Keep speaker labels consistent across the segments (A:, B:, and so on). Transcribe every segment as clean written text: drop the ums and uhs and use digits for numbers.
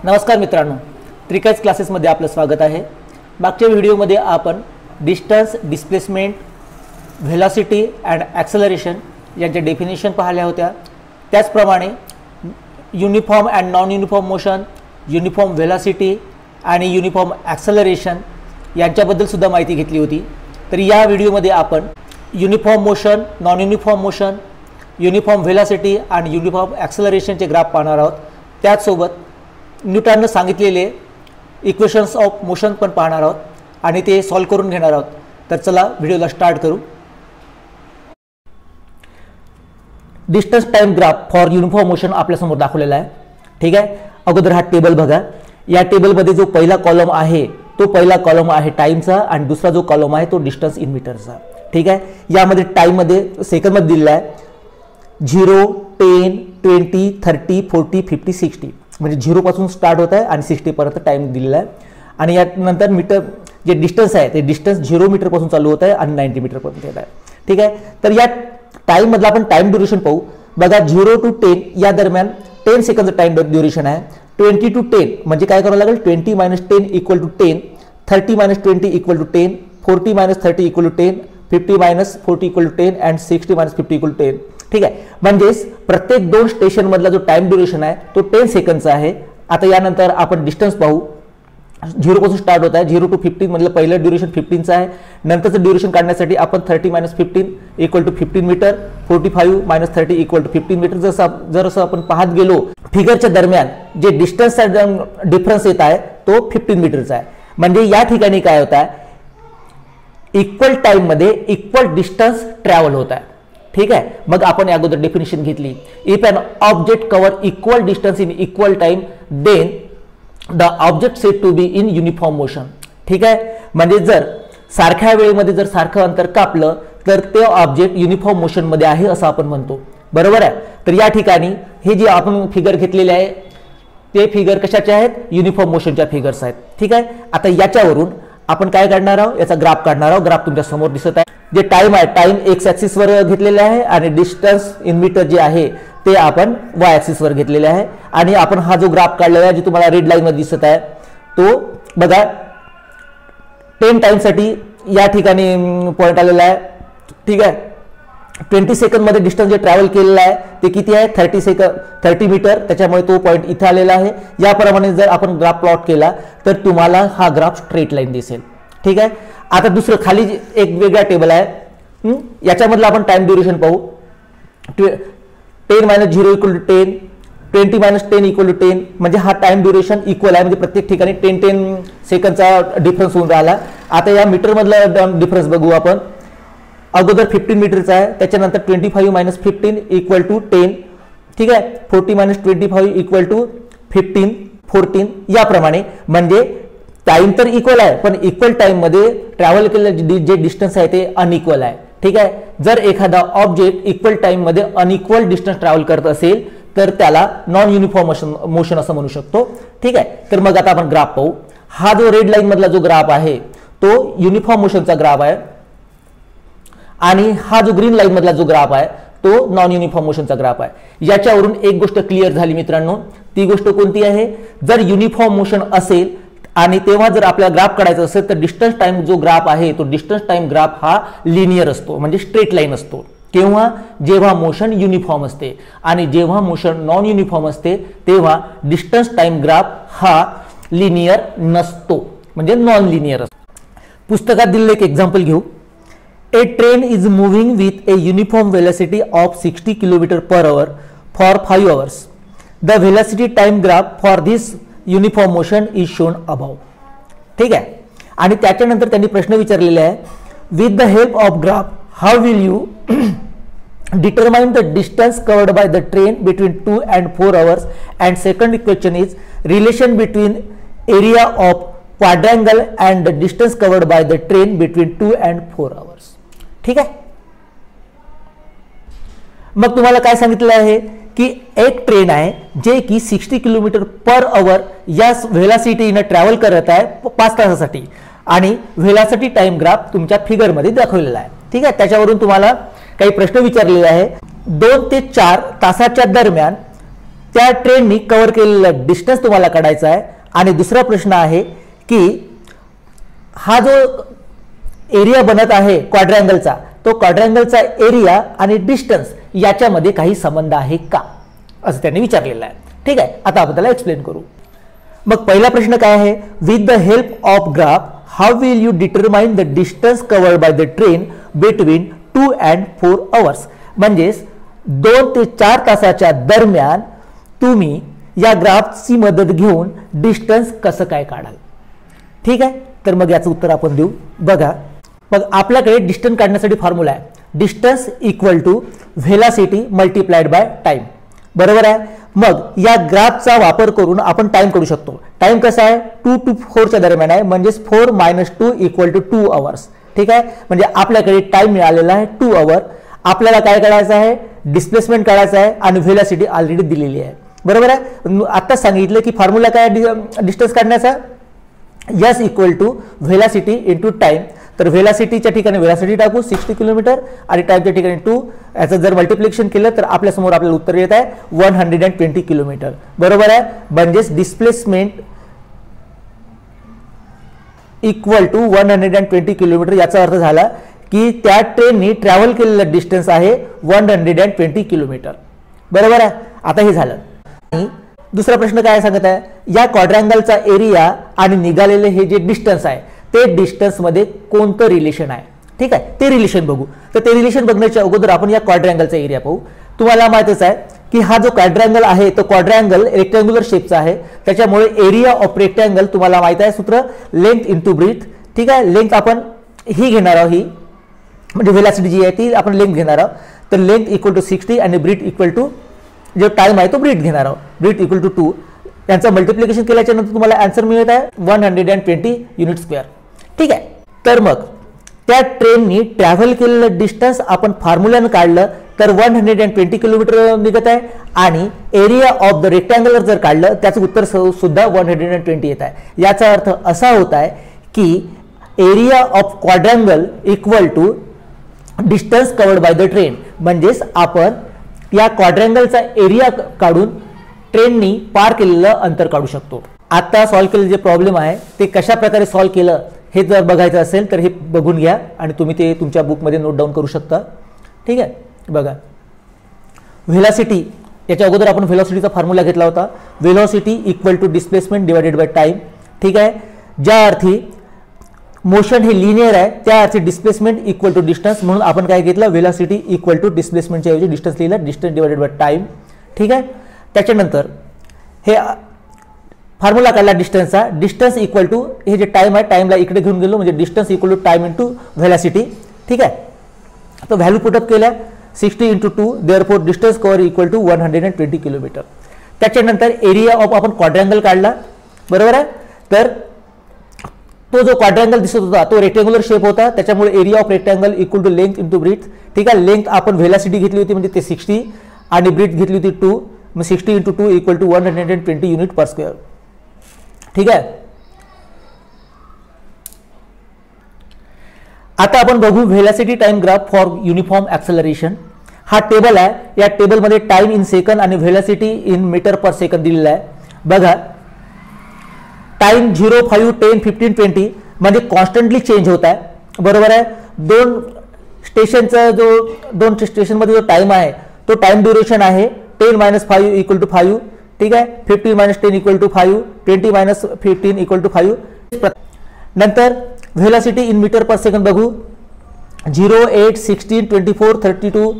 A: नमस्कार मित्रांनो, त्रिकाज क्लासेसमध्ये आपलं स्वागत आहे। मागच्या व्हिडिओमध्ये आपण distance, displacement, velocity and acceleration यांच्या डेफिनेशन पाहिल्या होत्या। त्याचप्रमाणे uniform and non uniform motion, uniform velocity आणि युनिफॉर्म ॲक्सेलरेशन यांच्याबद्दल सुद्धा माहिती घेतली होती। तर या व्हिडिओमध्ये आपण uniform motion, non uniform motion, uniform velocity आणि युनिफॉर्म ॲक्सेलरेशनचे ग्राफ पाहणार आहोत। त्याचसोबत न्यूटनने सांगितलेले इक्वेशन्स ऑफ मोशन पण पाहणार आहोत आणि ते सॉल्व करून घेणार आहोत। तर चला व्हिडिओला स्टार्ट करू। Distance time graph for uniform motion आपल्यासमोर दाखवलेला आहे। ठीक आहे, अगोदर हा टेबल बघा। या टेबलमध्ये जो पहिला कॉलम आहे तो पहिला कॉलम आहे टाइमचा आणि दुसरा जो कॉलम आहे तो डिस्टन्स इन मीटरचा। ठीक आहे, यामध्ये टाइममध्ये सेकंडमध्ये दिलेला आहे 0, 10, 20, 30, 40, 50, 60 म्हणजे 0 पासून स्टार्ट होत आहे आणि 60 पर्यंत टाइम दिलेला आहे। आणि यानंतर मीटर जे डिस्टन्स आहे ते डिस्टन्स 0 मीटर पासून चालू होत आहे आणि 90 मीटर पर्यंत येत आहे। ठीक आहे, तर या टाइम मधला आपण टाइम ड्युरेशन पाहू। बघा 0 to 10 या दरम्यान 10 सेकंदचं टाइम ड्युरेशन आहे। 20 to 10 म्हणजे काय करावं लागेल, 20 - 10 = 10, 30 - 20 = 10, 40 - 30 = 10, 50 - 40 = 10 and 60 - 50 = 10। ठीक आहे, म्हणजे प्रत्येक दोन स्टेशन मधला जो टाइम ड्युरेशन आहे तो 10 सेकंदचा आहे। आता यानंतर आपण डिस्टन्स पाहू। 0 पासून स्टार्ट होत आहे, 0 to 15 मधलं पहिलं ड्युरेशन 15चं आहे। नंतरचं ड्युरेशन काढण्यासाठी आपण 30 - 15 = 15 मीटर, 45 - 30 = 15 मीटर जसं आपण पाहत गेलो फिगरच्या दरम्यान जे डिस्टन्सचा डिफरन्स येत आहे तो 15 मीटरचा आहे। म्हणजे या ठिकाणी काय होत आहे, इक्वल टाइम मध्ये इक्वल डिस्टन्स ट्रॅव्हल होत आहे। ठीक आहे, मग आपण अगोदर डेफिनेशन घेतली, if an object cover equal distance in equal time then the object said to be in uniform motion. ठीक आहे, म्हणजे जर सारख्या वेळेमध्ये जर सारखं अंतर कापलं तर ते ऑब्जेक्ट युनिफॉर्म मोशन मध्ये आहे असं आपण म्हणतो। बरोबर आहे। तर या ठिकाणी हे जे आपण फिगर घेतलेले आहे ते फिगर कशाचे आहेत, युनिफॉर्म मोशनच्या फिगर्स आहेत। ठीक आहे, आता याच्यावरून आपण काय काढणार आहोत, याचा ग्राफ काढणार आहोत। ग्राफ तुमच्या समोर दिसत आहे। जे टाइम आहे टाइम एक्स ॲक्सिस वर घेतलेले आहे आणि डिस्टन्स इन मीटर जे आहे ते आपण वाय ॲक्सिस वर घेतलेले आहे। आणि आपण हा जो ग्राफ काढलेला आहे जो तुम्हाला रेड लाईन मध्ये दिसत आहे तो बघा 10 टाइमसाठी या ठिकाणी पॉइंट आलेला आहे। ठीक आहे, 20 सेकंद मध्ये डिस्टन्स जे ट्रॅव्हल केलेला आहे ते किती आहे, 30 मीटर, त्याच्यामुळे तो पॉइंट इथे आलेला आहे। याप्रमाणे जर आपण ग्राफ प्लॉट केला तर तुम्हाला हा ग्राफ स्ट्रेट लाईन दिसेल। ठीक आहे, आता दुसरं खाली एक वेगळा टेबल आहे, याच्यामधलं आपण टाइम ड्युरेशन पाहू। 10 - 0 = 10, 20 - 10 = 10 म्हणजे हा टाइम ड्युरेशन इक्वल आहे, म्हणजे प्रत्येक ठिकाणी 10 सेकंदचा डिफरन्स होऊन राहिला। आता या मीटर मधला डिफरन्स बघू आपण। अगोदर 15 मीटरचा आहे, त्याच्यानंतर 25 - 15 = 10। ठीक आहे, 40 - 25 = 15, 14 याप्रमाणे। म्हणजे टाइम तर इक्वल आहे पण इक्वल टाइम मध्ये ट्रॅव्हल केलेलं जे डिस्टन्स आहे ते अनइक्वल आहे। ठीक आहे, जर एखादा ऑब्जेक्ट इक्वल टाइम मध्ये अनइक्वल डिस्टन्स ट्रॅव्हल करत असेल तर त्याला नॉन युनिफॉर्म मोशन असं म्हणू शकतो। ठीक आहे, तर मग आता आपण ग्राफ पाहू। हा जो रेड लाईन मधला जो ग्राफ आहे तो युनिफॉर्म मोशनचा ग्राफ आहे आणि हा जो ग्रीन लाईन मधला जो ग्राफ आहे तो नॉन युनिफॉर्म मोशनचा ग्राफ आहे। याच्यावरून एक गोष्ट क्लिअर झाली मित्रांनो, ती गोष्ट कोणती आहे, जर युनिफॉर्म मोशन असेल आणि तेव्हा जर आपल्याला ग्राफ काढायचा असेल तर डिस्टन्स टाइम जो ग्राफ आहे तो डिस्टन्स टाइम ग्राफ हा लिनियर असतो, म्हणजे स्ट्रेट लाईन असतो। केव्हा, जेव्हा मोशन युनिफॉर्म असते आणि जेव्हा मोशन नॉन युनिफॉर्म असते तेव्हा डिस्टन्स टाइम ग्राफ हा लिनियर नसतो, म्हणजे नॉन लिनियर असतो। पुस्तकात दिलेलं एक एक्झाम्पल घेऊ। A train is moving with a uniform velocity of 60 km/h for 5 hours. The velocity time graph for this uniform motion is shown above. ठीक आहे, आणि त्याच्यानंतर त्यांनी प्रश्न विचारलेला आहे, with the help of graph how will you determine the distance covered by the train between 2 and 4 hours. And second question is relation between area of quadrangle and the distance covered by the train between 2 and 4 hours. ठीक आहे, मग तुम्हाला काय सांगितलं आहे की एक train आहे जे की 60 km/h या व्हेलॉसिटीने ट्रॅव्हल करत आहे 5 तासासाठी आणि व्हेलॉसिटी टाइम ग्राफ तुमच्या फिगर मध्ये दाखवलेला आहे। ठीक आहे, त्याच्यावरून तुम्हाला काही प्रश्न विचारलेले आहे। 2 ते 4 तासाच्या दरम्यान त्या ट्रेननी कव्हर केलेला डिस्टन्स तुम्हाला काढायचा आहे. आणि दुसरा प्रश्न आहे की हा जो एरिया बनत आहे क्वाड्रँगलचा, तो क्वाड्रँगलचा एरिया आणि डिस्टन्स याच्यामध्ये काही संबंध आहे का, असं त्यांनी विचारलेलं आहे. ठीक आहे, आता आपण त्याला एक्सप्लेन करू. मग पहिला प्रश्न काय आहे, with the help of graph how will you determine the distance covered by the train between 2 and 4 hours. म्हणजेच 2 ते 4 तासाच्या दरम्यान तुम्ही या ग्राफची मदत घेऊन डिस्टन्स कसं काय काढाल. ठीक आहे, तर मग याचं उत्तर आपण देऊ. बघा, मग आपल्याकडे डिस्टन्स काढण्यासाठी फॉर्म्युला आहे, distance equal to velocity multiplied by time. बरोबर आहे. मग या ग्राफचा वापर करून आपण टाइम काढू शकतो. टाइम कसा आहे, 2 to 4च्या दरम्यान आहे, म्हणजेच 4 - 2 = 2 hours. ठीक आहे, म्हणजे आपल्याकडे टाइम मिळालेला आहे 2 hour. आपल्याला काय करायचं आहे, डिस्प्लेसमेंट काढायचं आहे आणि व्हेलॉसिटी ऑलरेडी दिलेली आहे. बरोबर आहे. आता सांगितलं की फॉर्म्युला काय डिस्टन्स काढण्याचा, S equal to velocity into time. तर व्हेलॉसिटीच्या ठिकाणी व्हेलॉसिटी टाकू 60 किलोमीटर आणि टाइमच्या ठिकाणी 2. याचं जर मल्टिप्लिकेशन केलं तर आपल्यासमोर आपल्याला उत्तर येत आहे 120 किलोमीटर. बरोबर आहे. म्हणजेच डिस्प्लेसमेंट इक्वल टू 120 किलोमीटर. याचा अर्थ झाला की त्या ट्रेननी ट्रॅव्हल केलेलं डिस्टन्स आहे 120 किलोमीटर. बरोबर आहे. आता हे झालं. दुसरा प्रश्न काय सांगत आहे, या क्वाड्रँगलचा एरिया आणि निघालेले हे जे डिस्टन्स आहे ते डिस्टन्स मध्ये कोणतं रिलेशन आहे. ठीक आहे, ते रिलेशन बघू. तर ते रिलेशन बघण्याच्या अगोदर आपण या क्वाड्रँगलचा एरिया पाहू. तुम्हाला माहितच आहे की हा जो क्वाड्रँगल आहे तो क्वाड्रँगल रेक्टँग्युलर शेपचा आहे, त्याच्यामुळे एरिया ऑफ रेक्टँगल तुम्हाला माहित आहे सूत्र लेंथ इंटू ब्रीथ. ठीक आहे, लेंथ आपण ही घेणार आहोत, ही म्हणजे व्हेलॉसिटी जी आहे ती आपण लेंथ घेणार आहोत. तर लेंथ इक्वल टू 60 आणि ब्रीथ इक्वल टू जो टाइम आहे तो ब्रीथ घेणार आहोत. Breadth equal to 2. यांचं मल्टिप्लिकेशन केल्याच्या नंतर तुम्हाला आन्सर मिळत आहे 120 युनिट स्क्वेअर. ठीक आहे, तर मग त्या ट्रेननी ट्रॅव्हल केलेलं डिस्टन्स आपण फॉर्म्युल्यानं काढलं तर 120 किलोमीटर निघत आहे आणि एरिया ऑफ द रेक्टँगुलर जर काढलं त्याचं उत्तर सुद्धा 120 येत आहे. याचा अर्थ असा होत आहे की area of quadrangle equal to distance covered by the train. म्हणजेच आपण या क्वाड्रँगलचा एरिया काढून ट्रेननी पार केलेलं अंतर काढू शकतो. आता सॉल्व्ह केलेलं जे प्रॉब्लेम आहे ते कशा प्रकारे सॉल्व्ह केलं हे जर बघायचं असेल तर हे बघून घ्या आणि तुम्ही ते तुमच्या बुकमध्ये नोट डाऊन करू शकता. ठीक आहे, बघा व्हेलॉसिटी, याच्या अगोदर आपण व्हेलॉसिटीचा फॉर्म्युला घेतला होता, velocity equal to displacement divided by time. ठीक आहे, ज्या अर्थी मोशन हे लिनियर आहे त्या अर्थी डिस्प्लेसमेंट इक्वल टू डिस्टन्स, म्हणून आपण काय घेतलं व्हेलॉसिटी इक्वल टू डिस्प्लेसमेंटच्या ऐवजी डिस्टन्स लिहिलं, डिस्टन्स डिवाइडेड बाय टाइम. ठीक आहे, त्याच्यानंतर हे फॉर्म्युला काढला डिस्टन्सचा, डिस्टन्स इक्वल टू हे जे टाइम आहे टाइमला इकडे घेऊन गेलो म्हणजे distance equal to time into velocity. ठीक आहे, तर व्हॅल्यू पुटअप केल्या 60 × 2 therefore distance cover equal to 120 kilometre. त्याच्यानंतर एरिया ऑफ आपण क्वाड्रँगल काढला. बरोबर आहे. तर तो जो क्वाड्रँगल दिसत होता तो रेक्टँग्युलर शेप होता, त्याच्यामुळे area of rectangle equal to length into breadth. ठीक आहे, लेंथ आपण व्हेलॉसिटी घेतली होती म्हणजे ते 60 आणि ब्रीथ घेतली होती 2, मग 60 × 2 equal to 120 unit per square. ठीक आहे, आता आपण बघू velocity time graph for uniform acceleration. हा टेबल आहे, या टेबलमध्ये टाइम इन सेकंड आणि velocity in metre per second दिलेला आहे. बघा टाइम 0, 5, 10, 15, 20 म्हणजे कॉन्स्टंटली चेंज होत आहे. बरोबर आहे. दोन स्टेशनमध्ये जो टाइम आहे तो टाइम ड्युरेशन आहे 10 - 5 = 5. ठीक आहे, 15 - 10 = 5, 20 - 15 = 5. नंतर velocity in metre per second बघू 0, 8, 16, 24, 32,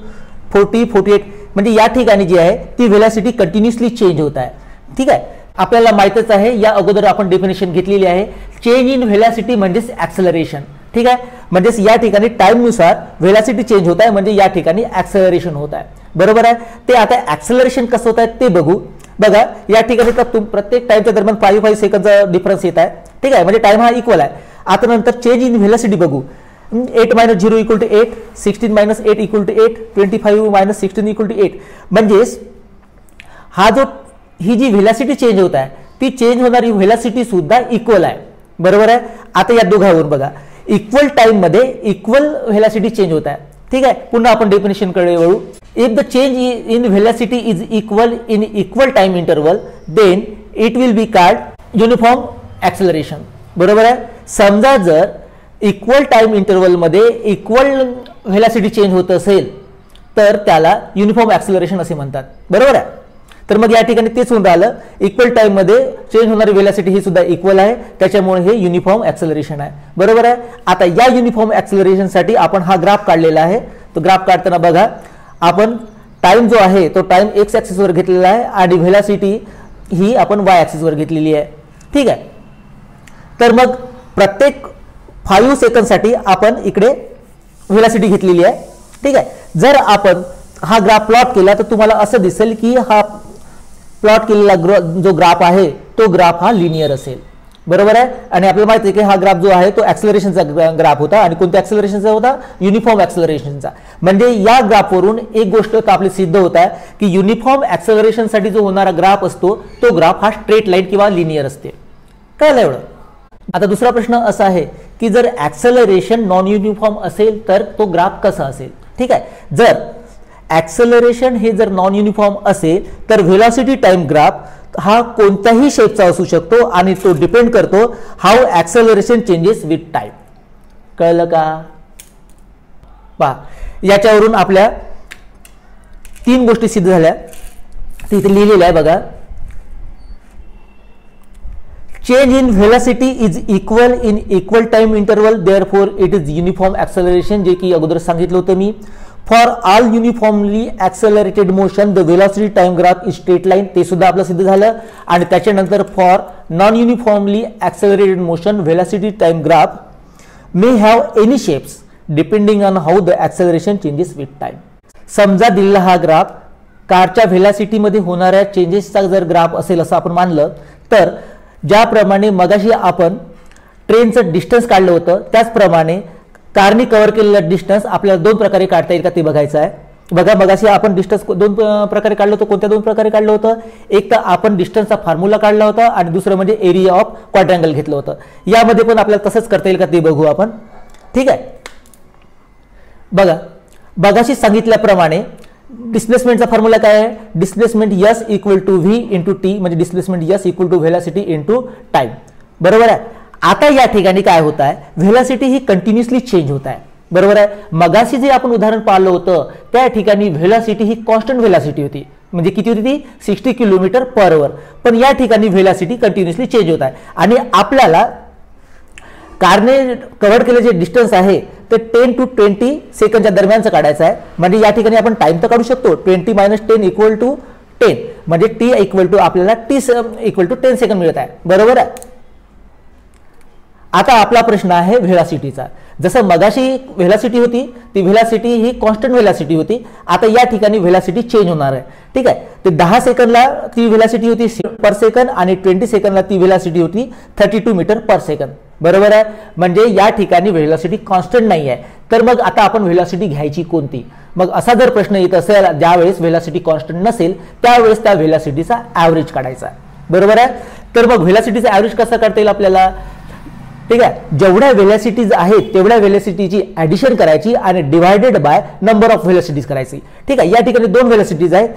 A: 40, 48 म्हणजे या ठिकाणी जी आहे ती व्हेलॉसिटी कंटिन्युअसली चेंज होत आहे. ठीक आहे, आपल्याला माहितच आहे या अगोदर आपण डेफिनेशन घेतलेली आहे, चेंज इन व्हेलॉसिटी म्हणजेच ऍक्सेलरेशन. ठीक आहे, म्हणजेच या ठिकाणी टाइमनुसार व्हेलॉसिटी चेंज होत आहे म्हणजे या ठिकाणी ऍक्सेलरेशन होत आहे. बरोबर आहे. ते आता ऍक्सेलरेशन कसं होत आहे ते बघू. बघा या ठिकाणी तर प्रत्येक टाइमच्या दरम्यान 5 सेकंदचा डिफरन्स येत आहे. ठीक आहे, म्हणजे टाइम हा इक्वल आहे. आता नंतर चेंज इन व्हेलॉसिटी बघू 8 - 0 = 8, 16 - 8 = 8, 25 - 16 = 8. म्हणजेच हा जो ही जी व्हेलॉसिटी चेंज होत आहे ती चेंज होणारी व्हेलॉसिटी सुद्धा इक्वल आहे. बरोबर आहे. आता या दोघांवरून बघा इक्वल टाइम मध्ये इक्वल व्हेलॉसिटी चेंज होत आहे. ठीक आहे, पुन्हा आपण डेफिनेशन कडे वळू. If the change in velocity is equal in equal time interval then it will be called uniform acceleration. बरोबर आहे. समजा जर इक्वल टाइम इंटरवल मध्ये इक्वल व्हेलॉसिटी चेंज होत असेल तर त्याला युनिफॉर्म ॲक्सेलरेशन असे म्हणतात. बरोबर आहे. तर मग या ठिकाणी तेच होऊन राहिलं, इक्वल टाइम मध्ये चेंज होणारी व्हेलॉसिटी ही सुद्धा इक्वल आहे, त्याच्यामुळे हे युनिफॉर्म ॲक्सेलरेशन आहे. बरोबर आहे. आता या युनिफॉर्म ॲक्सेलरेशनसाठी आपण हा ग्राफ काढलेला आहे. तो ग्राफ काढताना बघा, आपण टाइम जो आहे तो टाइम एक्स ॲक्सिसवर घेतलेला आहे आणि व्हेलॉसिटी ही आपण वाय ॲक्सिसवर घेतलेली आहे. ठीक आहे. तर मग प्रत्येक 5 सेकंदसाठी आपण इकडे व्हेलॉसिटी घेतलेली आहे. ठीक आहे. जर आपण हा ग्राफ प्लॉट केला तर तुम्हाला असं दिसेल की हा प्लॉट केलेला जो ग्राफ आहे तो ग्राफ हा लिनियर असेल. बरोबर आहे. आणि आपल्याला माहिती आहे की हा ग्राफ जो आहे तो ॲक्सेलरेशनचा ग्राफ होता आणि कोणत्या ॲक्सेलरेशनचा होता? युनिफॉर्म ॲक्सेलरेशनचा. म्हणजे या ग्राफवरून एक गोष्ट आपली सिद्ध होत आहे की युनिफॉर्म ॲक्सेलरेशनसाठी जो होणारा ग्राफ असतो तो ग्राफ हा स्ट्रेट लाईन किंवा लिनियर असते. कळलं एवढं. आता दुसरा प्रश्न असा आहे की जर ॲक्सेलरेशन नॉन युनिफॉर्म असेल तर तो ग्राफ कसा असेल? ठीक आहे. जर ॲक्सेलरेशन हे जर नॉन युनिफॉर्म असेल तर व्हेलॉसिटी टाइम ग्राफ हा कोणत्याही शेपचा असू शकतो आणि तो डिपेंड करतो how acceleration changes with time. कळलं का? पहा, याच्यावरून आपल्या 3 गोष्टी सिद्ध झाल्या. तिथे लिहिलेलं आहे बघा, change in velocity is equal in equal time interval therefore it is uniform acceleration, जे की अगोदर सांगितलं होतं मी. For all uniformly accelerated motion the velocity time graph is straight line, ते सुद्धा आपलं सिद्ध झालं. आणि त्याच्यानंतर for non uniformly accelerated motion velocity time graph may have any shapes depending on how the acceleration changes with time. समजा दिलेला हा ग्राफ कारच्या व्हेलॉसिटीमध्ये होणाऱ्या चेंजेसचा जर ग्राफ असेल असं आपण मानलं तर ज्याप्रमाणे मगाशी आपण ट्रेनचं डिस्टन्स काढलं होतं त्याचप्रमाणे कारने कव्हर केलेलं डिस्टन्स आपल्याला 2 प्रकारे काढता येईल का ते बघायचं आहे. बघा, मगाशी आपण डिस्टन्स 2 प्रकारे काढलं होतं. कोणत्या 2 प्रकारे काढलं होतं? एक तर आपण डिस्टन्सचा फॉर्म्युला काढला होता आणि दुसरं म्हणजे एरिया ऑफ क्वाड्रँगल घेतलं होतं. यामध्ये पण आपल्याला तसंच करता येईल का ते बघू आपण. ठीक आहे. बघा, मगाशी सांगितल्याप्रमाणे डिस्प्लेसमेंटचा फॉर्म्युला काय आहे? Displacement S equal to V into T, म्हणजे displacement S equal to velocity into time. बरोबर आहे. आता या ठिकाणी काय होत आहे? व्हेलॉसिटी ही कंटिन्युअसली चेंज होत आहे. बरोबर आहे. मगाशी जे आपण उदाहरण पाहिलं होतं त्या ठिकाणी व्हेलॉसिटी ही कॉन्स्टंट व्हेलॉसिटी होती, म्हणजे किती होती ती? 60 किलोमीटर पर आवर. पण या ठिकाणी व्हेलॉसिटी कंटिन्युअसली चेंज होत आहे आणि आपल्याला कारने कव्हर केले जे डिस्टन्स आहे ते 10 to 20 सेकंडच्या दरम्यानचं काढायचं आहे. म्हणजे या ठिकाणी आपण टाइम तर काढू शकतो. 20 - 10 इक्वल टू 10, म्हणजे टी इक्वल टू आपल्याला टी इक्वल टू 10 सेकंड मिळत आहे. बरोबर आहे. आता आपला प्रश्न आहे व्हेलॉसिटीचा. जसं मगाशी व्हेलॉसिटी होती ती व्हेलॉसिटी ही कॉन्स्टंट व्हेलॉसिटी होती. आता या ठिकाणी व्हेलॉसिटी चेंज होणार आहे. ठीक आहे. ते 10 सेकंदला ती व्हेलॉसिटी होती पर सेकंड आणि 20 सेकंदला ती व्हेलॉसिटी होती 32 मीटर पर सेकंद. बरोबर आहे. म्हणजे या ठिकाणी व्हेलॉसिटी कॉन्स्टंट नाही आहे. तर मग आता आपण व्हेलॉसिटी घ्यायची कोणती? मग असा जर प्रश्न येत असेल ज्यावेळेस व्हेलॉसिटी कॉन्स्टंट नसेल त्यावेळेस त्या व्हेलॉसिटीचा ॲव्हरेज काढायचा. बरोबर आहे. तर मग व्हेलॉसिटीचा ॲव्हरेज कसा काढता येईल आपल्याला? ठीक आहे. जेवढ्या व्हेलॉसिटीज आहेत तेवढ्या व्हेलॉसिटीची ॲडिशन करायची आणि divided by number of velocities करायची. ठीक आहे. या ठिकाणी 2 व्हेलॉसिटीज आहेत.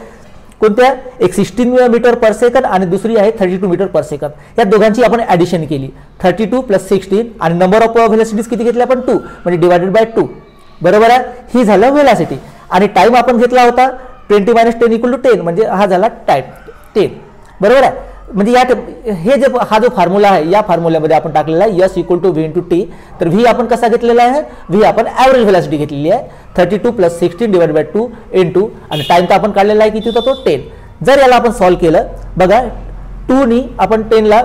A: कोणत्या? एक 16 मीटर पर सेकंड आणि दुसरी आहे 32 मीटर पर सेकंड. या दोघांची आपण ॲडिशन केली. 32 + 16 आणि नंबर ऑफ व्हेलॉसिटीज किती घेतल्या आपण? 2, म्हणजे डिवायडेड बाय 2. बरोबर आहे. ही झालं व्हेलॉसिटी. आणि टाइम आपण घेतला होता 20 - 10 इक्वल टू 10, म्हणजे हा झाला टाइम 10. बरोबर आहे. म्हणजे हे जे हा जो फॉर्म्युला आहे या फॉर्म्युल्यामध्ये आपण टाकलेला आहे S equal to V into T. तर व्ही आपण कसा घेतलेला आहे? व्ही आपण ॲव्हरेज व्हेलॉसिटी घेतलेली आहे 32 + 16 डिवाइड बाय 2 इंटू, आणि टाइम तर आपण काढलेला आहे किती होता तो? 10. जर याला आपण सॉल्व्ह केलं बघा 2 नी आपण 10 ला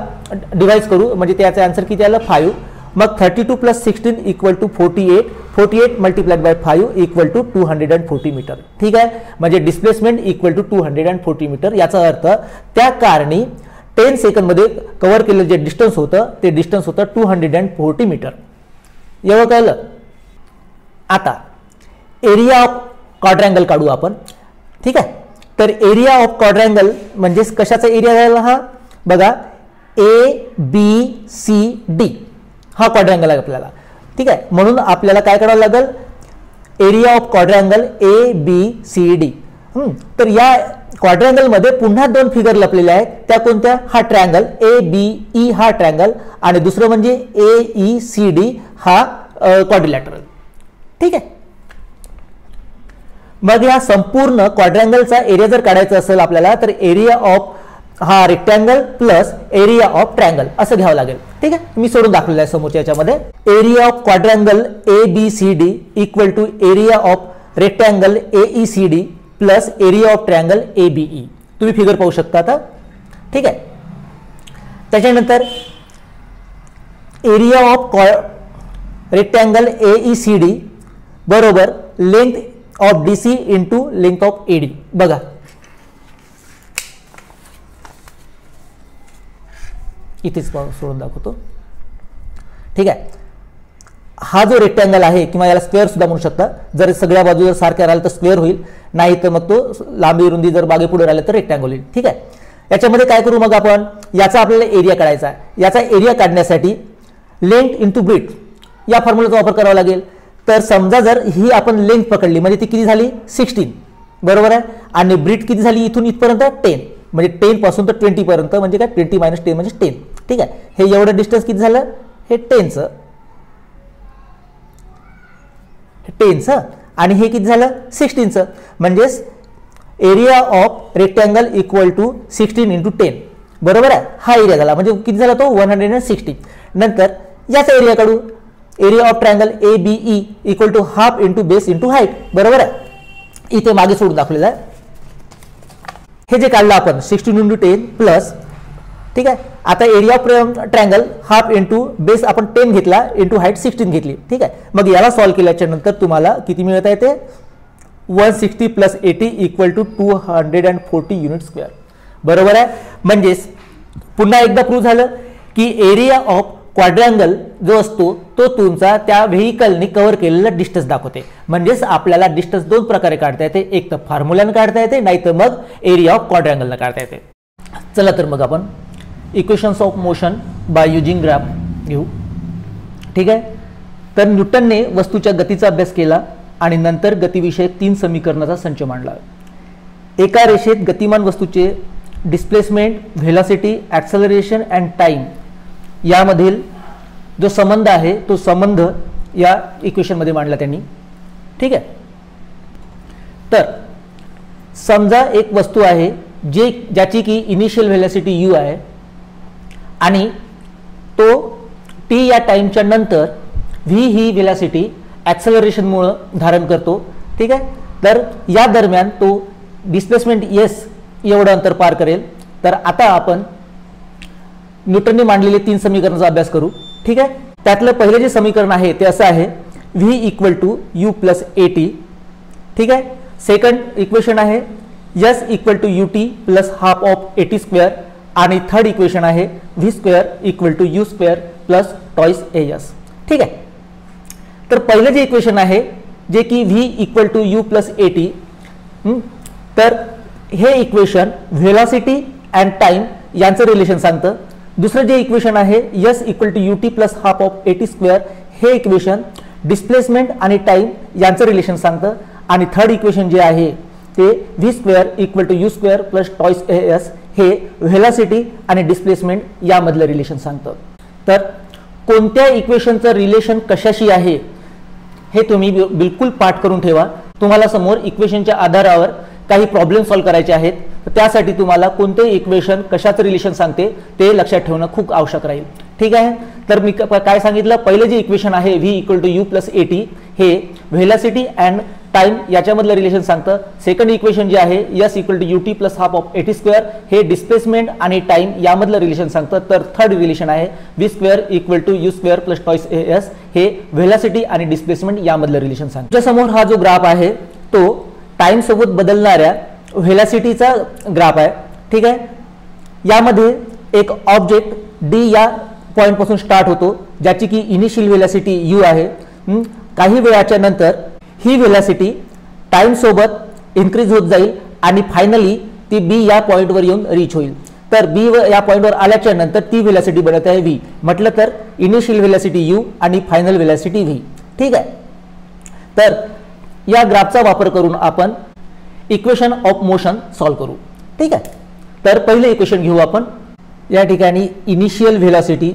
A: डिवाइड करू म्हणजे त्याचा आन्सर किती आलं? 5. मग 32 + 16 equal to 48. 48 multiplied by 5 equal to 240 metre. ठीक आहे. म्हणजे डिस्प्लेसमेंट इक्वल टू 240 मीटर. याचा अर्थ त्या कारणी 10 सेकंदमध्ये कव्हर केलेलं जे डिस्टन्स होतं ते डिस्टन्स होतं 240 मीटर. एवढं कळलं. आता एरिया ऑफ क्वाड्रँगल काढू आपण. ठीक आहे. तर एरिया ऑफ क्वाड्रँगल म्हणजे कशाचा एरिया झाला हा? बघा ABCD हा क्वाड्रँगल आहे आपल्याला. ठीक आहे. म्हणून आपल्याला काय करावं लागेल? एरिया ऑफ क्वाड्रँगल ABCD तर या क्वाड्रँगल मध्ये पुन्हा दोन फिगर लपलेले आहेत, त्या कोणत्या? हा ट्रायंगल ABE हा ट्रायंगल आणि दुसरं म्हणजे AECD हा क्वाड्रिलॅटरल. ठीक आहे. मग या संपूर्ण क्वाड्रँगलचा एरिया जर काढायचा असेल आपल्याला तर एरिया ऑफ हा rectangle plus area of triangle असं घ्यावं लागेल. ठीक आहे, मी सोडून दाखवलेलं आहे समोरच्या याच्यामध्ये. Area of quadrangle ABCD equal to area of rectangle AECD plus area of triangle ABE. तुम्ही फिगर पाहू शकता आता. ठीक आहे. त्याच्यानंतर एरिया ऑफ रेक्टँगल AECD बरोबर length of DC into length of AD. बघा इथेच सोडून दाखवतो. ठीक आहे. हा जो रेक्टँगल आहे किंवा याला स्क्वेअर सुद्धा म्हणू शकता. जर सगळ्या बाजू जर सारख्या राहिल्या तर स्क्वेअर होईल, नाही तर मग तो लांबी रुंदी जर मागे पुढे राहिला तर रेक्टँगल होईल. ठीक आहे. याच्यामध्ये काय करू मग आपण, याचा आपल्याला एरिया काढायचा आहे. याचा एरिया काढण्यासाठी लेंथ इंटू ब्रीथ या फॉर्म्युलाचा वापर करावा लागेल. तर समजा जर ही आपण लेंथ पकडली म्हणजे ती किती झाली 16 बरोबर आहे, आणि ब्रीथ किती झाली इथून इथपर्यंत 10 म्हणजे 10 पासून तर 20 पर्यंत म्हणजे काय 20 - 10 म्हणजे 10. ठीक आहे. हे एवढं डिस्टन्स किती झालं, हे 10चं आणि हे किती झालं 16चं. म्हणजेच area of rectangle equal to 16 into 10 बरोबर आहे. हा एरिया झाला म्हणजे किती झाला तो 160. नंतर याचा एरिया काढू. Area of triangle ABE equal to half into base into height बरोबर आहे. इथे मागे सोडून दाखवलेलं आहे. हे जे काढलं आपण 16 इंटू 10 प्लस. ठीक आहे. आता area of triangle half into base आपण 10 घेतला इंटू हाईट 16 घेतली. ठीक आहे. मग याला सॉल्व्ह केल्याच्या नंतर तुम्हाला किती मिळत आहे ते 160 plus 80 equal to 240 unit square बरोबर आहे. म्हणजेच पुन्हा एकदा प्रूव्ह झालं की एरिया ऑफ क्वाड्रँगल जो असतो तो तुमचा त्या व्हेकलने कव्हर केलेला डिस्टन्स दाखवते. म्हणजेच आपल्याला डिस्टन्स दोन प्रकारे काढता येते, एक तर फॉर्म्युलाने काढता येते, नाही तर मग एरिया ऑफ क्वाड्रँगलने काढता येते. चला तर मग आपण equations of motion by using graph घेऊ. ठीक आहे. तर न्यूटनने वस्तूच्या गतीचा अभ्यास केला आणि नंतर गतीविषयक 3 समीकरणाचा संच मांडला. एका रेषेत गतिमान वस्तूचे displacement, velocity, acceleration and time यामधील जो संबंध आहे तो संबंध या इक्वेशनमध्ये मांडला त्यांनी. ठीक आहे. तर समजा एक वस्तू आहे ज्याची की इनिशियल व्हेलॉसिटी u आहे आणि तो t या टाइमच्या नंतर v ही व्हेलॉसिटी ॲक्सेलरेशनमुळे धारण करतो. ठीक आहे. तर या दरम्यान तो डिस्प्लेसमेंट s एवढं अंतर पार करेल. तर आता आपण न्यूटनने मांडलेले 3 समीकरणाचा अभ्यास करू. ठीक आहे. त्यातलं पहिलं जे समीकरण आहे ते असं आहे v equal to u plus at. ठीक आहे. सेकंड इक्वेशन आहे s equal to ut plus half of at square आणि थर्ड इक्वेशन आहे v square equal to u square plus twice as. ठीक आहे. तर पहिलं जे इक्वेशन आहे जे की v equal to u plus at, तर हे इक्वेशन व्हेलॉसिटी अँड टाइम यांचं रिलेशन सांगतं. दुसरं जे इक्वेशन आहे s equal to ut plus half of at square हे इक्वेशन डिस्प्लेसमेंट आणि टाइम यांचं रिलेशन सांगतं. आणि थर्ड इक्वेशन जे आहे ते v square equal to u square plus twice as हे व्हेलॉसिटी आणि डिस्प्लेसमेंट यामधलं रिलेशन सांगतं. तर कोणत्या इक्वेशनचं रिलेशन कशाशी आहे हे तुम्ही बिलकुल पाठ करून ठेवा. तुम्हाला समोर इक्वेशनच्या आधारावर काही प्रॉब्लेम सॉल्व्ह करायचे आहेत. त्यासाठी तुम्हाला कोणते इक्वेशन कशाचं रिलेशन सांगते ते लक्षात ठेवणं खूप आवश्यक राहील. ठीक आहे. तर मी काय सांगितलं, पहिलं जे इक्वेशन आहे v equal to u plus at हे व्हेलॉसिटी अँड टाइम याच्यामधलं रिलेशन सांगतं. सेकंड इक्वेशन जे आहे s equal to ut plus half of at square हे डिस्प्लेसमेंट आणि टाइम यामधलं रिलेशन सांगतं. तर थर्ड रिलेशन आहे v square equal to u square plus twice as हे व्हेलॉसिटी आणि डिस्प्लेसमेंट यामधलं रिलेशन सांगतं. तुमच्यासमोर हा जो ग्राफ आहे तो टाइम सोबत बदलणाऱ्या व्हेलॉसिटीचा ग्राफ आहे. ठीक आहे. यामध्ये एक ऑब्जेक्ट d या पॉइंट पासून स्टार्ट होतो ज्याची की इनिशियल व्हेलॉसिटी u आहे. काही वेळाच्या नंतर ही व्हेलॉसिटी टाइम सोबत इन्क्रीज होत जाईल आणि फायनली ती b या पॉइंटवर येऊन रीच होईल. तर b या पॉइंटवर आल्याच्या नंतर ती व्हेलॉसिटी बनत आहे v. म्हटलं तर इनिशियल व्हेलॉसिटी u आणि फायनल व्हेलॉसिटी v. ठीक आहे. तर या ग्राफचा वापर करून आपण इक्वेशन ऑफ मोशन सॉल्व करू. ठीक आहे, तर पहिले इक्वेशन घेऊ आपण. या ठिकाणी इनिशियल व्हेलॉसिटी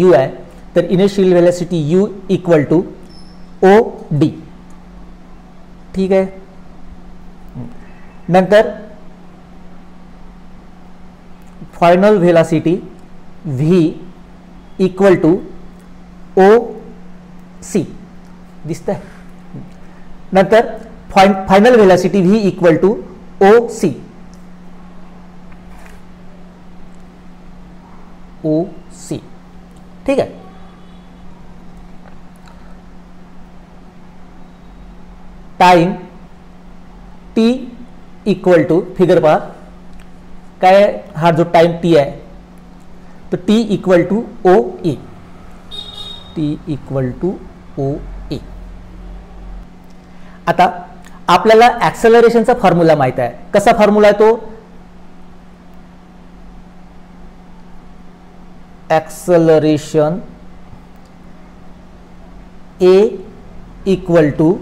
A: u आहे. तर initial velocity u equal to OD. ठीक आहे, नंतर final velocity v equal to OC. दिसतंय. नंतर final velocity v equal to OC. ठीक आहे. Time t equal to, figure पहा काय, हा जो टाइम t आहे तो t इक्वल टू OA. आता आपल्याला ऍक्सेलरेशनचा फॉर्म्युला माहित आहे. कसा फॉर्म्युला आहे तो? Acceleration A equal to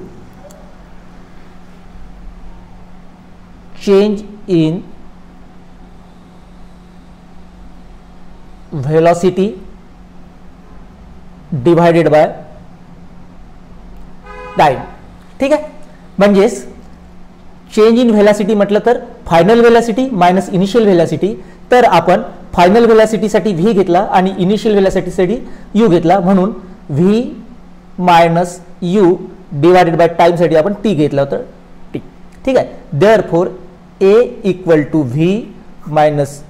A: change in velocity divided by time. ठीक आहे, म्हणजेच चेंज इन व्हेलॉसिटी म्हटलं तर final velocity minus initial velocity. तर आपण फायनल व्हेलॉसिटीसाठी v घेतला आणि इनिशियल व्हेलॉसिटीसाठी u घेतला, म्हणून v minus u divided by time साठी आपण t घेतला होता t. ठीक आहे, therefore a equal to v minus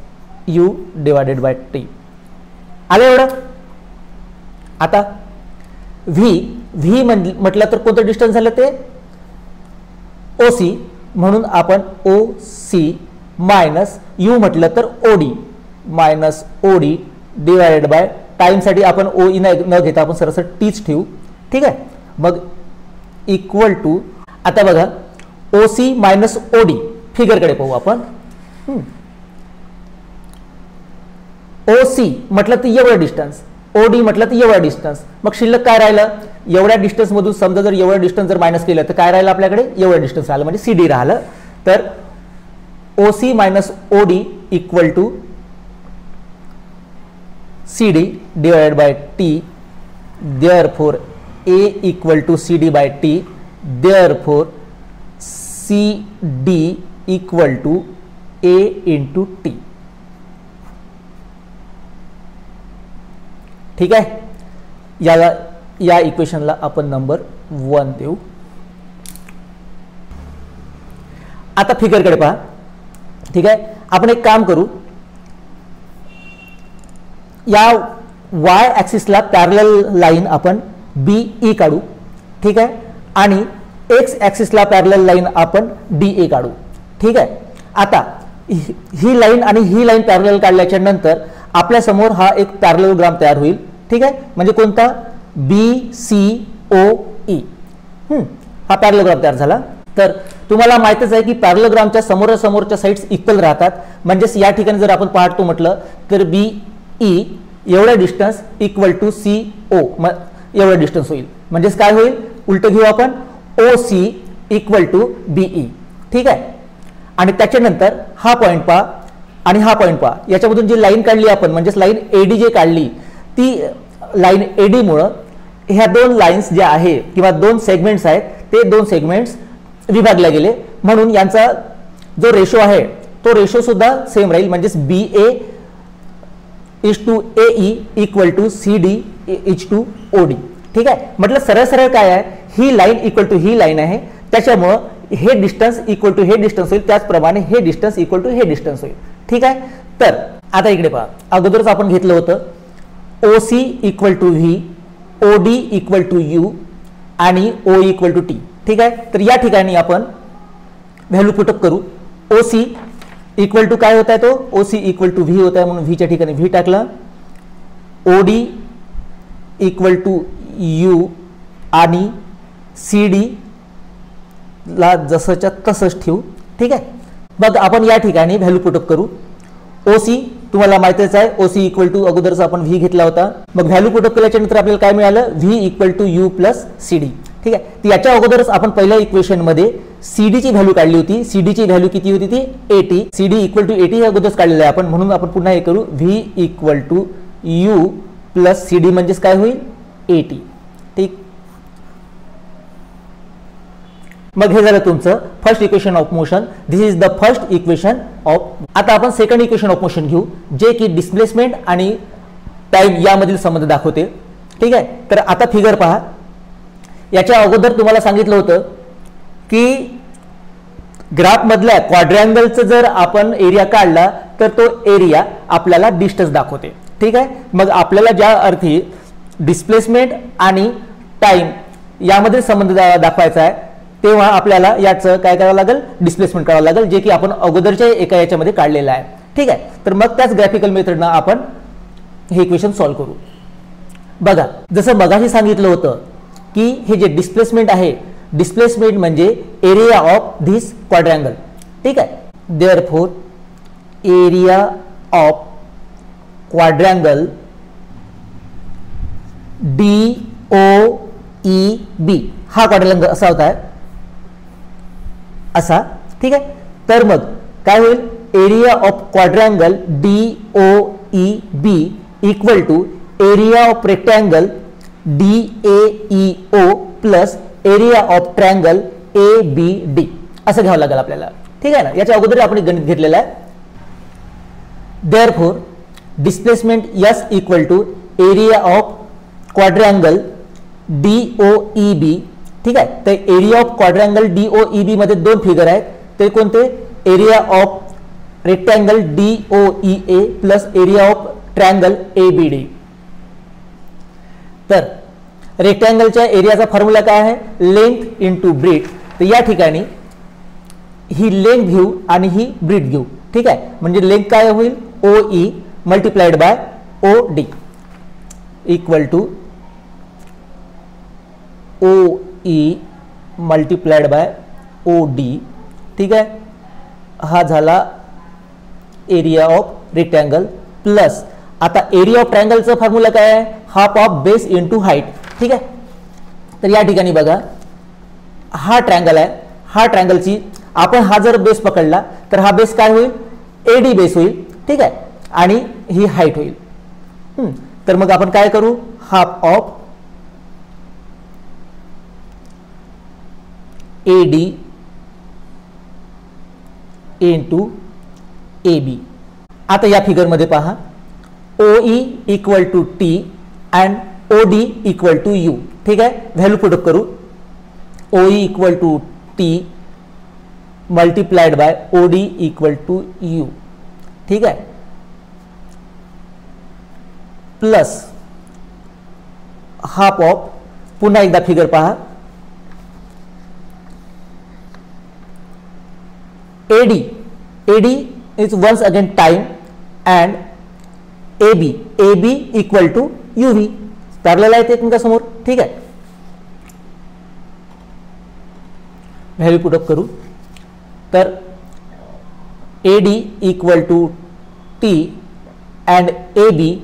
A: u divided by t. आलं एवढं. आता v म्हटलं तर कोणतं डिस्टन्स झालं ते OC, म्हणून आपण OC मायनस u म्हटलं तर OD minus OD divided by time साठी आपण OE न घेता आपण सरळ टीच ठेवू. ठीक आहे, मग इक्वल टू, आता बघा OC मायनस OD फिगर कडे पाहू आपण. OC म्हटलं तर एवढं डिस्टन्स, OD म्हटलं तर एवढा डिस्टन्स. मग शिल्लक काय राहिलं? एवढ्या डिस्टन्स मधून समजा जर एवढं डिस्टन्स जर मायनस केलं तर काय राहिलं आपल्याकडे? एवढं डिस्टन्स राहिलं, म्हणजे CD राहिलं. तर OC minus OD equal to CD divided by T. Therefore A equal to CD by T. Therefore CD equal to A into T. ठीक आहे, या इक्वेशनला आपण नंबर 1 देऊ. आता फिगर कडे पहा. ठीक आहे, आपण एक काम करू, या y ऍक्सिसला पॅरलल लाईन आपण BE काढू. ठीक आहे, आणि x ऍक्सिसला पॅरलल लाईन आपण DA काढू. ठीक आहे, आता ही लाईन आणि ही लाईन पॅरलल काढल्याच्या नंतर आपल्या समोर हा एक पॅरललोग्राम तयार होईल. ठीक आहे, म्हणजे कोणता? BCOE. हा पॅरललोग्राम तयार झाला. तर तुम्हाला माहितच आहे की पॅरललोग्रामच्या समोरासमोरच्या साइड्स इक्वल राहतात. म्हणजेच या ठिकाणी जर आपण पाहतो म्हटलं तर BE एवढा डिस्टन्स इक्वल टू CO एवढा डिस्टन्स होईल. म्हणजेच काय होईल? उलट घेऊ आपण, OC इक्वल टू BE. ठीक आहे, आणि त्याच्यानंतर हा पॉइंट पहा आणि हा पॉइंट पहा. याच्यामधून जी लाईन काढली आपण, म्हणजेच लाईन AD जे काढली, ती लाईन AD मुळे ह्या दोन लाईन्स ज्या आहे किंवा दोन सेगमेंट्स आहेत ते दोन सेगमेंट्स विभागले गेले. म्हणून यांचा जो रेशो आहे तो रेशो सुद्धा सेम राहील. म्हणजेच BA is to AE equal to CD is to OD. ठीक आहे, म्हटलं सरळ सरळ काय आहे, ही लाईन इक्वल टू ही लाईन आहे, त्याच्यामुळं हे डिस्टन्स इक्वल टू हे डिस्टन्स होईल, त्याचप्रमाणे हे डिस्टन्स इक्वल टू हे डिस्टन्स होईल. ठीक आहे, तर आता इकडे पहा, अगोदरच आपण घेतलं होतं OC equal to V, OD equal to U आणि O इक्वल टू T. ठीक आहे, तर या ठिकाणी आपण व्हॅल्यू पुटअप करू. OC इक्वल टू काय होत आहे, तो OC इक्वल टू V होता है, म्हणून V च्या ठिकाणी V टाकला. OD इक्वल टू U आणि CD ला जसंच्या तसंच ठेवू. ठीक आहे, मग आपण या ठिकाणी व्हॅल्यू पुटअप करू. OC तुम्हाला माहितीच आहे, ओसी इक्वल टू अगोदरच आपण व्ही घेतला होता. मग व्हॅल्यू पुट अप केल्याच्या नंतर आपल्याला काय मिळालं, V equal to U plus CD. ठीक आहे, तर याच्या अगोदरच आपण पहिल्या इक्वेशन मध्ये सीडी ची व्हॅल्यू काढली होती. सीडी ची व्हॅल्यू किती होती, ती 80. सीडी इक्वल टू 80 हे अगोदरच काढलेलं आहे आपण, म्हणून आपण पुन्हा हे करू, V equal to U plus CD म्हणजेच काय होईल, 80. ठीक, मग हे झालं तुमचं first equation of motion. This is the first equation of. आता आपण सेकंड इक्वेशन ऑफ मोशन घेऊ, जे की डिस्प्लेसमेंट आणि टाइम यामधील संबंध दाखवते. ठीक आहे, तर आता फिगर पहा. याच्या अगोदर तुम्हाला सांगितलं होतं की ग्राफ मधल्या क्वाड्रँगलचं जर आपण एरिया काढला तर तो एरिया आपल्याला डिस्टन्स दाखवते. ठीक आहे, मग आपल्याला ज्या अर्थी डिस्प्लेसमेंट आणि टाइम यामध्ये संबंध दाखवायचा आहे, तेव्हा आपल्याला याचं काय करावं लागेल, डिस्प्लेसमेंट करावं लागेल, जे की आपण अगोदरच्या एका याच्यामध्ये काढलेलं आहे. ठीक आहे, तर मग त्याच ग्राफिकल मेथडनं आपण हे इक्वेशन सॉल्व्ह करू. बघा, जसं मगाशी सांगितलं होतं की हे जे डिस्प्लेसमेंट आहे, डिस्प्लेसमेंट म्हणजे एरिया ऑफ धिस क्वाड्रँगल. ठीक आहे, therefore area of quadrangle DOEB हा क्वाड्रँगल असा होता असा. ठीक आहे, तर मग काय होईल, area of quadrangle DOEB equal to area of rectangle DAEO plus area of triangle ABD असं घ्यावं लागेल आपल्याला. ठीक आहे ना, याच्या अगोदर आपण गणित घेतलेलं आहे. Therefore displacement S equal to area of quadrangle DOEB. ठीक आहे, तर एरिया ऑफ क्वाड्रँगल DOEB मध्ये दोन फिगर आहेत, ते कोणते, area of rectangle DOEA plus area of triangle ABD. तर रेक्टँगलच्या एरियाचा फॉर्म्युला काय आहे, लेंथ इंटू ब्रीथ. तर या ठिकाणी ही लेंथ घेऊ आणि ही ब्रीथ घेऊ. ठीक आहे, म्हणजे लेंथ काय होईल, OE multiplied by OD equal to OE multiplied by OD. ठीक आहे, हा झाला एरिया ऑफ रेक्टँगल प्लस आता एरिया ऑफ ट्रायंगलचा फॉर्म्युला काय आहे, half of base into height. ठीक आहे, तर या ठिकाणी बघा, हा ट्रायंगल आहे, हा ट्रायंगलची आपण हा जर बेस पकडला तर हा बेस काय होईल, AD बेस होईल. ठीक आहे, आणि ही हाईट होईल. तर मग आपण काय करू, half of AD into AB. आता या फिगर मध्ये पहा, OE equal to T and OD equal to U. ठीक आहे, व्हॅल्यू पुट अप करू, OE equal to T multiplied by OD equal to U. ठीक आहे, प्लस हाफ ऑफ, पुन्हा एकदा फिगर पहा, AD is once again time and AB equal to UV parallel आहे एकमेका समोर. ठीक आहे, व्हॅल्यू पुट अप करू, तर AD equal to T and AB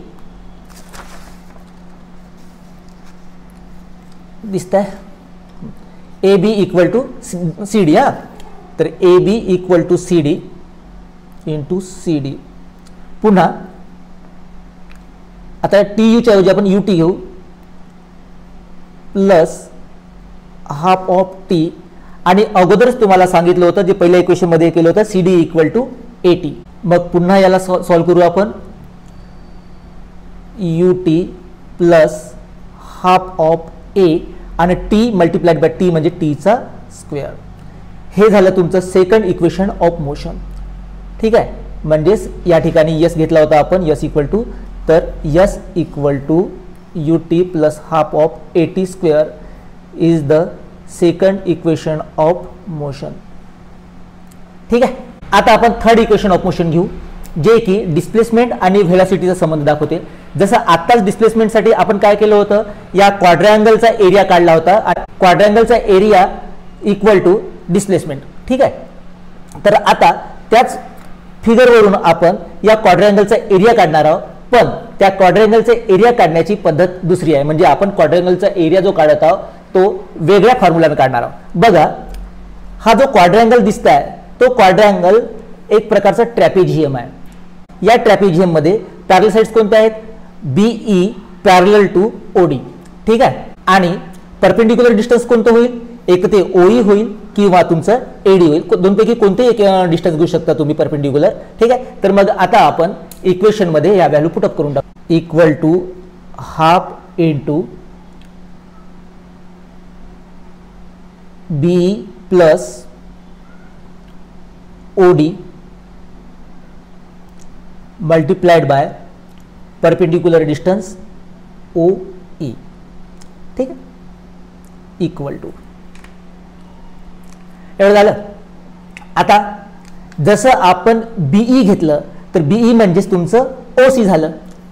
A: दिसत आहे, AB इक्वल टू CD. हा, तर AB equal to CD into CD. पुन्हा आता TU च्या ऐवजी आपण UT घेऊ, प्लस हाफ ऑफ T आणि अगोदरच तुम्हाला सांगितलं होतं, जे पहिल्या इक्वेशन मध्ये केलं होतं, CD इक्वल टू 80. मग पुन्हा याला सॉल्व्ह करू आपण, UT plus half of A आणि T मल्टिप्लाइड बाय T म्हणजे T चा स्क्वेअर. हे झालं तुमचं सेकंड इक्वेशन ऑफ मोशन. ठीक आहे, म्हणजेच या ठिकाणी S घेतला होता आपण, S इक्वल टू, तर S equal to UT plus half of AT square is the second equation of motion. ठीक आहे, आता आपण थर्ड इक्वेशन ऑफ मोशन घेऊ, जे की डिस्प्लेसमेंट आणि व्हेलॉसिटीचा संबंध दाखवते. जसं आत्ताच डिस्प्लेसमेंटसाठी आपण काय केलं होतं, या क्वाड्रँगलचा एरिया काढला होता, क्वाड्रँगलचा एरिया इक्वल टू डिस्प्लेसमेंट. ठीक आहे, तर आता त्याच फिगरवरून आपण या क्वाड्रँगलचा एरिया काढणार आहोत, पण त्या क्वाड्रँगलचा एरिया काढण्याची पद्धत दुसरी आहे. म्हणजे आपण क्वाड्रँगलचा एरिया जो काढत आहोत तो वेगळ्या फॉर्म्युलाने काढणार आहोत. बघा, हा जो क्वाड्रँगल दिसताय तो क्वाड्रँगल एक प्रकारचा ट्रॅपेझियम आहे. या ट्रॅपेझियम मध्ये पॅरलल साइड्स कोणत्या आहेत? BE parallel to OD. ठीक आहे. आणि परपेंडिक्युलर डिस्टन्स कोणतं होईल? एक ते ओई होईल किंवा तुमचं एडी होईल. दोनपैकी कोणते एक डिस्टन्स घेऊ शकता तुम्ही परपेंडिक्युलर. ठीक आहे. तर मग आता आपण इक्वेशन मध्ये या व्हॅल्यू पुटअप करून टाकू. Equal to half into B plus OD multiplied by perpendicular distance O E. ठीक आहे. इक्वल टू एवढं झालं. आता जसं आपण बीई घेतलं तर बीई म्हणजेच तुमचं ओसी झालं,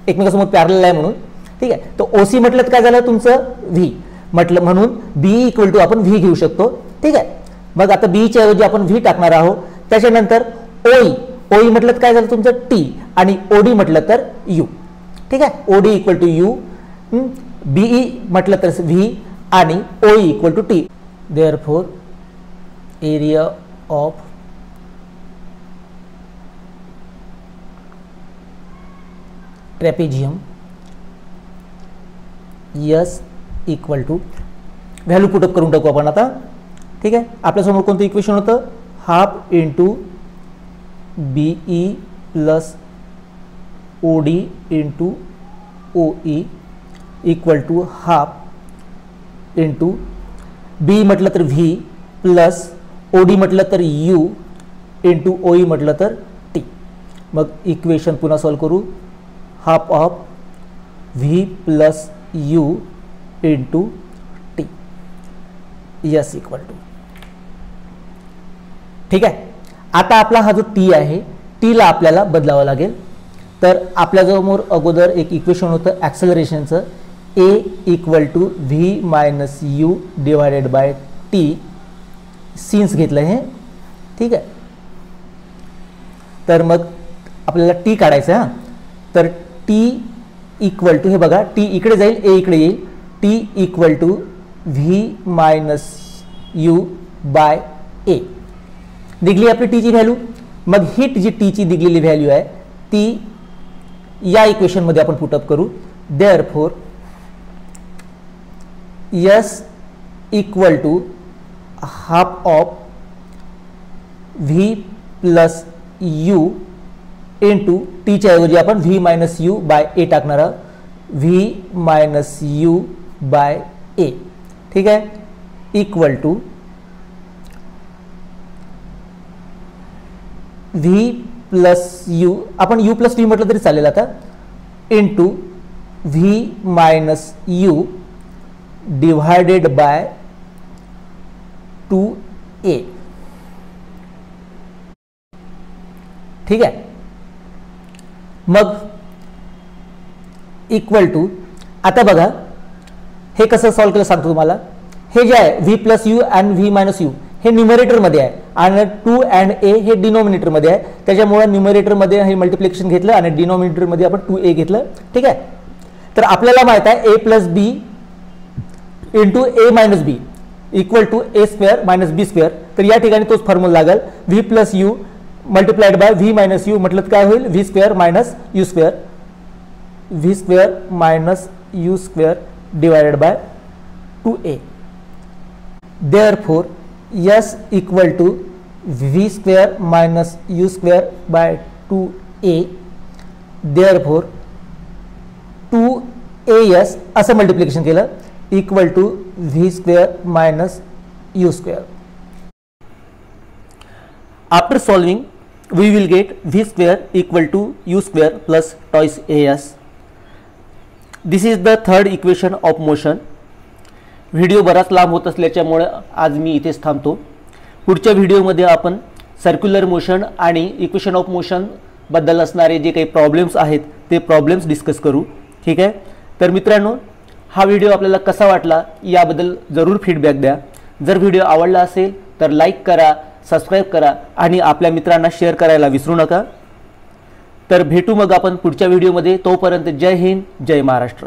A: एकमेकांसमोर पॅरलल आहे म्हणून. ठीक आहे. तर ओसी म्हटलं तर काय झालं तुमचं व्ही म्हटलं, म्हणून बीई इक्वल टू आपण व्ही घेऊ शकतो. ठीक आहे. मग आता बीईच्या ऐवजी आपण व्ही टाकणार आहोत. त्याच्यानंतर ओई, ओई म्हटलं तर काय झालं तुमचं टी आणि ओडी म्हटलं तर यू. ठीक आहे. OD equal to U, BE म्हटलं तर व्ही आणि OE equal to T. Therefore area of trapezium S equal to value put up करून टाकू आपण आता. ठीक आहे. आपल्यासमोर कोणतं इक्वेशन होतं? Half into BE plus OD into OE equal to half into B म्हटलं तर व्ही प्लस ओडी म्हटलं तर यू इंटू ओई म्हटलं तर टी. मग इक्वेशन पुन्हा सॉल्व करू. Half of V plus U into T S equal to. ठीक आहे. आता आपला हा जो टी आहे टीला आपल्याला बदलावं लागेल. तर आपल्यासमोर अगोदर एक इक्वेशन होतं ॲक्सेलरेशनचं, A equal to V minus U divided by T. Since घेतलं हे. ठीक आहे. तर मग आपल्याला टी काढायचं आहे. तर टी इक्वल टू, हे बघा टी इकडे जाईल, ए इकडे येईल. T equal to V minus U by A. निघली आपली टीची व्हॅल्यू. मग ही जी टीची निघलेली व्हॅल्यू आहे ती या इक्वेशन मध्ये आपण पुटअप करू. Therefore yes equal to half of V plus U into टीच्या ऐवजी आपण V minus U by A टाकणार आहोत. V minus U by A. ठीक आहे. Equal to V plus U, आपण यू प्लस व्ही म्हटलं तरी चालेल आता, into V minus U divided by 2a. ठीक आहे. मग इक्वल टू, आता बघा हे कसं सॉल्व्ह केलं सांगतो तुम्हाला. हे जे आहे V plus you and V minus you हे न्यूमरेटरमध्ये आहे आणि 2 अँड ए हे डिनॉमिनेटरमध्ये आहे. त्याच्यामुळे न्यूमरेटरमध्ये हे मल्टिप्लिकेशन घेतलं आणि डिनॉमिनेटरमध्ये आपण 2a घेतलं. ठीक आहे. तर आपल्याला माहित आहे a plus b into a minus b equal to a square minus b square. तर या ठिकाणी तोच फॉर्म्युला लागेल. V plus u multiplied by v minus u म्हटलं काय होईल? V square minus u square. V square minus u square divided by 2a. Therefore yes equal to v square minus u square by 2a. Therefore 2as असं multiplication केलं equal to v square minus u square. After solving, we will get v square equal to u square plus twice as. This is the third equation of motion. Video बराच लांब होत असल्याच्यामुळे आज मी इथेच थांबतो. पुढच्या व्हिडिओमध्ये आपण सर्क्युलर मोशन आणि इक्वेशन ऑफ मोशन बद्दल असणारे जे काही प्रॉब्लेम्स आहेत ते प्रॉब्लेम्स डिस्कस करू. ठीक आहे. तर मित्रांनो, हा व्हिडिओ आपल्याला कसा वाटला याबद्दल जरूर फीडबॅक द्या. जर व्हिडिओ आवडला असेल तर लाईक करा, सबस्क्राइब करा आणि आपल्या मित्रांना शेअर करायला विसरू नका. तर भेटू मग आपण पुढच्या व्हिडिओमध्ये. तोपर्यंत जय हिंद, जय महाराष्ट्र.